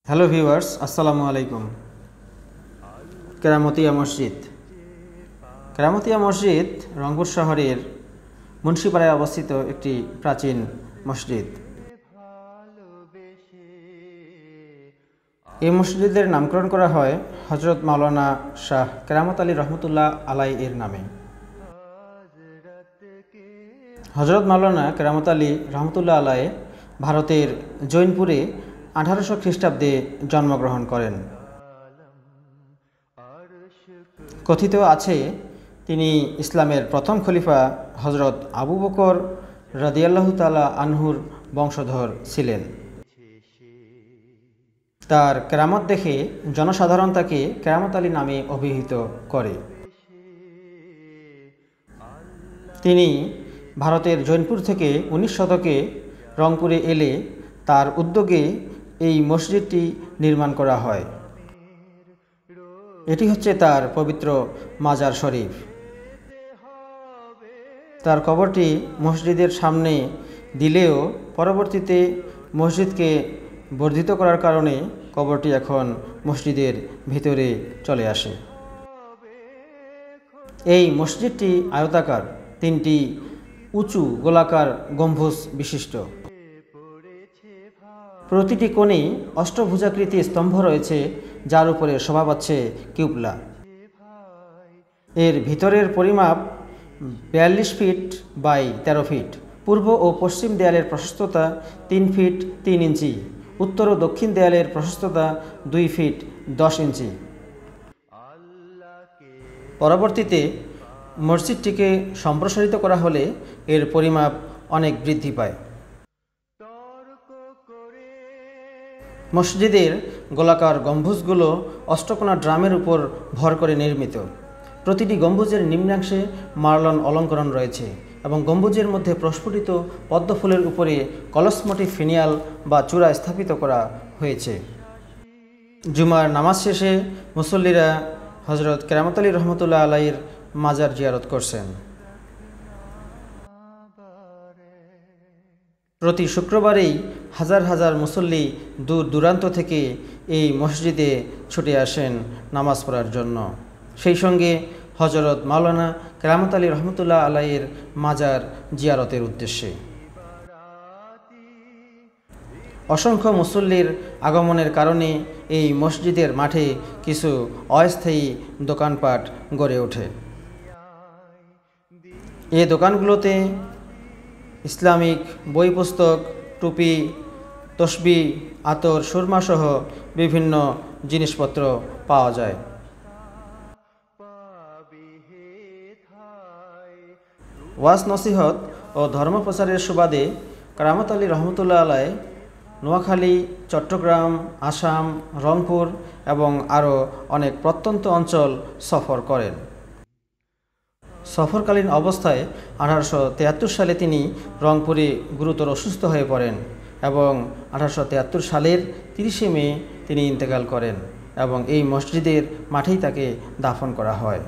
Hello viewers, আসসালামু আলাইকুম। কেরামতিয়া মসজিদ। কেরামতিয়া মসজিদ রংপুর শহরের মুন্সিপাড়ায় অবস্থিত একটি প্রাচীন মসজিদ। এই মসজিদের নামকরণ করা হয় হজরত মাওলানা শাহ কেরামত আলী রহমতুল্লাহ আলাই এর নামে। হজরত মাওলানা কেরামত আলী রহমতুল্লাহ আলাই ভারতের জৈনপুরে 1800 খ্রিস্টাব্দে জন্মগ্রহণ করেন। কথিত আছে তিনি ইসলামের প্রথম খলিফা হজরত আবু বকর রাদিয়াল্লাহু তাআলা আনহুর বংশধর ছিলেন। তার কেরামত দেখে জনসাধারণ তাকে কেরামত আলী নামে অভিহিত করে। তিনি ভারতের জৈনপুর থেকে 19 শতকে রংপুরে এলে তার উদ্যোগে এই মসজিদটি নির্মাণ করা হয়। এটি হচ্ছে তার পবিত্র মাজার শরীফ। তার কবরটি মসজিদের সামনে দিলেও পরবর্তীতে মসজিদকে বর্ধিত করার কারণে কবরটি এখন মসজিদের ভিতরে চলে আসে। এই মসজিদটি আয়তাকার, 3টি উঁচু গোলাকার গম্বুজ বিশিষ্ট। প্রতিটি কোণে অষ্টভুজাকৃতি স্তম্ভ রয়েছে, যার উপরে শোভা পাচ্ছে কিবলা। এর ভিতরের পরিমাপ 42 ফিট বাই 13 ফিট। পূর্ব ও পশ্চিম দেয়ালের প্রশস্ততা 3 ফিট 3 ইঞ্চি। উত্তর ও দক্ষিণ দেয়ালের প্রশস্ততা 2 ফিট 10 ইঞ্চি। পরবর্তীতে মসজিদটিকে সম্প্রসারিত করা হলে এর পরিমাপ অনেক বৃদ্ধি পায়। মসজিদের গোলাকার গম্বুজগুলো অষ্টকোণা ড্রামের উপর ভর করে নির্মিত। প্রতিটি গম্বুজের নিম্নাংশে মার্লন অলঙ্করণ রয়েছে এবং গম্বুজের মধ্যে প্রস্ফুটিত পদ্মফুলের উপরে কলসমোটিভ ফিনিয়াল বা চূড়া স্থাপিত করা হয়েছে। জুমার নামাজ শেষে মুসল্লিরা হজরত কেরামত আলী রহমতুল্লাহ আলাইয়ের মাজার জিয়ারত করছেন। প্রতি শুক্রবারেই হাজার হাজার মুসল্লি দূর দূরান্ত থেকে এই মসজিদে ছুটে আসেন নামাজ পড়ার জন্য। সেই সঙ্গে হজরত মাওলানা কেরামত আলী রহমতুল্লাহ আলাইয়ের মাজার জিয়ারতের উদ্দেশ্যে। অসংখ্য মুসল্লির আগমনের কারণে এই মসজিদের মাঠে কিছু অস্থায়ী দোকানপাট গড়ে ওঠে। এই দোকানগুলোতে ইসলামিক বই পুস্তক, টুপি, তসবি, আতর, সুরমা সহ বিভিন্ন জিনিসপত্র পাওয়া যায়। ওয়াজ নসিহত ও ধর্ম প্রচারের সুবাদে কেরামত আলী রহমতুল্লাহ আলাই নোয়াখালী, চট্টগ্রাম, আসাম, রংপুর এবং আরও অনেক প্রত্যন্ত অঞ্চল সফর করেন। সফরকালীন অবস্থায় 1873 সালে তিনি রংপুরে গুরুতর অসুস্থ হয়ে পড়েন এবং 1873 সালের 30 মে তিনি ইন্তেকাল করেন এবং এই মসজিদের মাঠেই তাকে দাফন করা হয়।